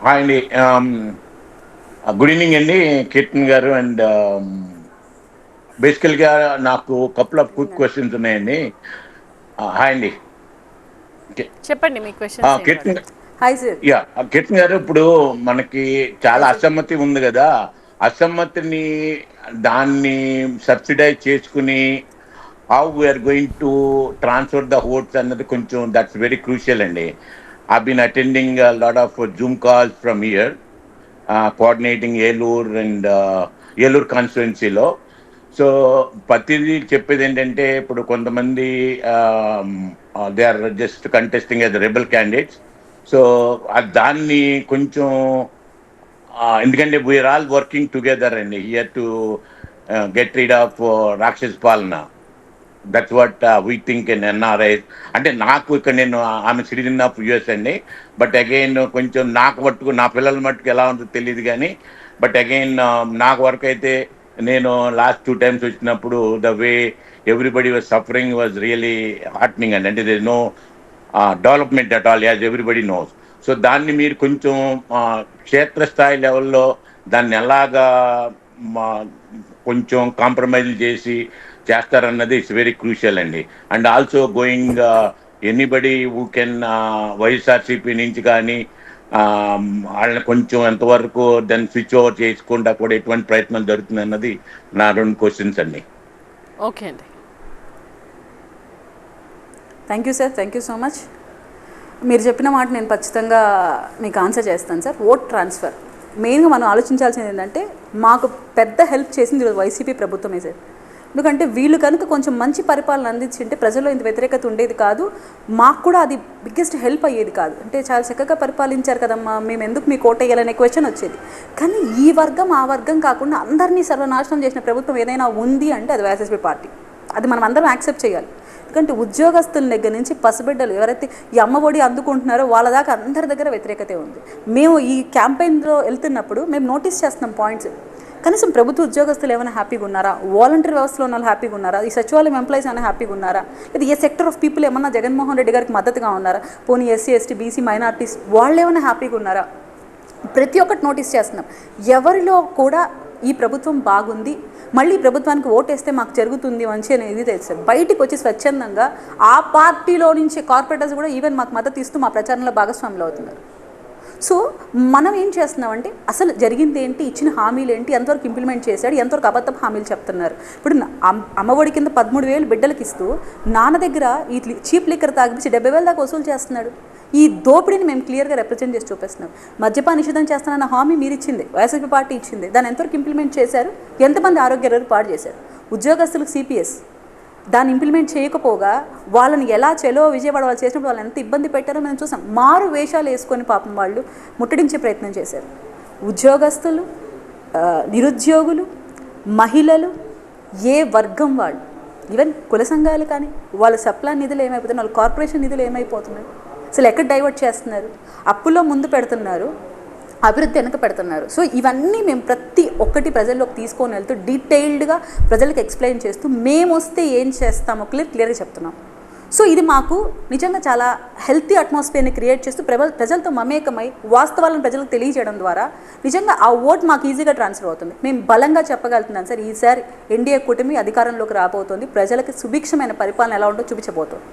Hi అండి. Good evening అండి కీర్తన్ గారు. అండ్ బేసికల్గా నాకు కపుల్ ఆఫ్ క్విక్ క్వశ్చన్స్ ఉన్నాయండి. హాయ్ అండి. చెప్పండి మీ క్వశ్చన్స్ ఏంటో కీర్తన్ అడగండి. Hi sir. యా కీర్తన్ గారు, ఇప్పుడు మనకి హాయ్ చాలా సార్. అసమ్మతి ఉంది కదా. అసమ్మతిని దాన్ని సబ్సిడైజ్ చేసుకుని how we are going to transfer the votes అన్నది కొంచెం దట్స్ వెరీ క్రూషియల్ అండి. I been attending lot of Zoom calls from here, coordinating Eluru and Eluru కాన్స్టిట్యున్సీలో. సో ప్రతిదీ చెప్పేది ఏంటంటే, ఇప్పుడు కొంతమంది they are just contesting as rebel candidates. So దాన్ని కొంచెం ఎందుకంటే వీఆర్ ఆల్ వర్కింగ్ టుగెదర్ అండి here to get rid of రాక్షస్ పాలన. That's what we think in NRI. అంటే నాకు ఇక్కడ నేను ఆమె సిటిజన్ ఆఫ్ యుఎస్ అండి. బట్ అగైన్ కొంచెం నాకు మట్టుకు నా పిల్లల మట్టుకు ఎలా ఉంటుందో తెలియదు కానీ, బట్ అగైన్ నాకు వరకు అయితే నేను లాస్ట్ 2 times వచ్చినప్పుడు the way everybody was suffering was really heartening అండి. అంటే there no development at all, as everybody knows. So దాన్ని మీరు కొంచెం క్షేత్రస్థాయి లెవెల్లో దాన్ని ఎలాగా కొంచెం కాంప్రమైజ్ చేసి చేస్తారన్నది ఇట్స్ వెరీ క్రూషియల్ అండి. And also going anybody who can YSRCP నుంచి కానీ వాళ్ళని కొంచెం ఎంతవరకు దాన్ని స్విచ్ ఓవర్ చేయకుండా కూడా ఎటువంటి ప్రయత్నం జరుగుతుంది అన్నది నా 2 క్వశ్చన్స్ అండి. ఓకే అండి. Thank you sir. Thank you so much. మీరు చెప్పిన మాట నేను ఖచ్చితంగా మీకు ఆన్సర్ చేస్తాను సార్. ఓట్ ట్రాన్స్ఫర్ మెయిన్గా మనం ఆలోచించాల్సింది ఏంటంటే, మాకు పెద్ద హెల్ప్ చేసింది ఈరోజు వైసీపీ ప్రభుత్వమే సార్. ఎందుకంటే వీళ్ళు కనుక కొంచెం మంచి పరిపాలన అందించింటే ప్రజల్లో ఇంత వ్యతిరేకత ఉండేది కాదు, మాకు కూడా అది బిగ్గెస్ట్ హెల్ప్ అయ్యేది కాదు. అంటే చాలా చక్కగా పరిపాలించారు కదమ్మా, మేము ఎందుకు మీకు ఓట్ వేయాలనే క్వశ్చన్ వచ్చేది. కానీ ఈ వర్గం ఆ వర్గం కాకుండా అందరినీ సర్వనాశనం చేసిన ప్రభుత్వం ఏదైనా ఉంది అంటే అది వైఎస్ఆర్సీపీ పార్టీ. అది మనం అందరం యాక్సెప్ట్ చేయాలి. ఎందుకంటే ఉద్యోగస్తుల దగ్గర నుంచి పసిబిడ్డలు ఎవరైతే ఈ అమ్మఒడి అందుకుంటున్నారో వాళ్ళ దాకా అందరి దగ్గర వ్యతిరేకతే ఉంది. మేము ఈ క్యాంపెయిన్లో వెళ్తున్నప్పుడు మేము నోటీస్ చేస్తున్నాం పాయింట్స్. కనీసం ప్రభుత్వ ఉద్యోగస్తులు ఏమైనా హ్యాపీగా ఉన్నారా, వాలంటీర్ వ్యవస్థలో ఉన్న వాళ్ళు హ్యాపీగా ఉన్నారా, ఈ సచివాలయం ఎంప్లాయీస్ ఏమైనా హ్యాపీగా ఉన్నారా, లేదా ఏ సెక్టర్ ఆఫ్ పీపుల్ ఏమన్నా జగన్మోహన్ రెడ్డి గారికి మద్దతుగా ఉన్నారా, పోనీ ఎస్సీ ఎస్టీ బీసీ మైనార్టీస్ వాళ్ళు ఏమైనా హ్యాపీగా ఉన్నారా, ప్రతి ఒక్కటి నోటీస్ చేస్తున్నాం. ఎవరిలో కూడా ఈ ప్రభుత్వం బాగుంది, మళ్ళీ ప్రభుత్వానికి ఓటేస్తే మాకు జరుగుతుంది మంచి అనేది తెలుసు. బయటికి వచ్చి స్వచ్ఛందంగా ఆ పార్టీలో నుంచి కార్పొరేటర్స్ కూడా ఈవెన్ మాకు మద్దతు ఇస్తూ మా ప్రచారంలో భాగస్వాములు అవుతున్నారు. సో మనం ఏం చేస్తున్నామంటే అసలు జరిగింది ఏంటి, ఇచ్చిన హామీలు ఏంటి, ఎంతవరకు ఇంప్లిమెంట్ చేశాడు, ఎంతవరకు అబద్ధపు హామీలు చెప్తున్నారు. ఇప్పుడు అమ్మఒడి కింద 13,000 బిడ్డలకి ఇస్తూ నాన్న దగ్గర ఈ చీప్ లిక్కర్ తాగిపించి 70,000 దాకా వసూలు చేస్తున్నాడు. ఈ దోపిడీని మేము క్లియర్గా రిప్రజెంట్ చేసి చూపిస్తున్నాం. మద్యపాన నిషేధం చేస్తానన్న హామీ మీరు ఇచ్చింది, వైఎస్ఆర్సీపీ పార్టీ ఇచ్చింది, దాన్ని ఎంతవరకు ఇంప్లిమెంట్ చేశారు, ఎంతమంది ఆరోగ్యాలు పాడు చేశారు. ఉద్యోగస్తులకు సిపిఎస్ దాన్ని ఇంప్లిమెంట్ చేయకపోగా వాళ్ళని ఎలా చెలో విజయవాడ వాళ్ళు చేసినప్పుడు వాళ్ళు ఎంత ఇబ్బంది పెట్టారో మనం చూసాం. మారు వేషాలు వేసుకొని పాపం వాళ్ళు ముట్టడించే ప్రయత్నం చేశారు. ఉద్యోగస్తులు, నిరుద్యోగులు, మహిళలు, ఏ వర్గం వాళ్ళు, ఈవెన్ కుల సంఘాలు కానీ వాళ్ళ సప్లా నిధులు ఏమైపోతున్నాయి, వాళ్ళ కార్పొరేషన్ నిధులు ఏమైపోతున్నాయి, అసలు ఎక్కడ డైవర్ట్ చేస్తున్నారు, అప్పుల్లో ముందు పెడుతున్నారు, అభివృద్ధి వెనక పెడుతున్నారు. సో ఇవన్నీ మేము ప్రతి ఒక్కటి ప్రజల్లోకి తీసుకొని వెళ్తూ డీటెయిల్డ్గా ప్రజలకు ఎక్స్ప్లెయిన్ చేస్తూ మేము వస్తే ఏం చేస్తామో క్లియర్గా చెప్తున్నాం. సో ఇది మాకు నిజంగా చాలా హెల్తీ అట్మాస్ఫియర్ని క్రియేట్ చేస్తూ ప్రజలతో మమేకమై వాస్తవాలను ప్రజలకు తెలియజేయడం ద్వారా నిజంగా ఆ ఓట్ మాకు ఈజీగా ట్రాన్స్ఫర్ అవుతుంది. మేము బలంగా చెప్పగలుగుతున్నాం సార్, ఈసారి ఎన్డీఏ కూటమి అధికారంలోకి రాబోతోంది, ప్రజలకి సుభిక్షమైన పరిపాలన ఎలా ఉందో చూపించబోతోంది.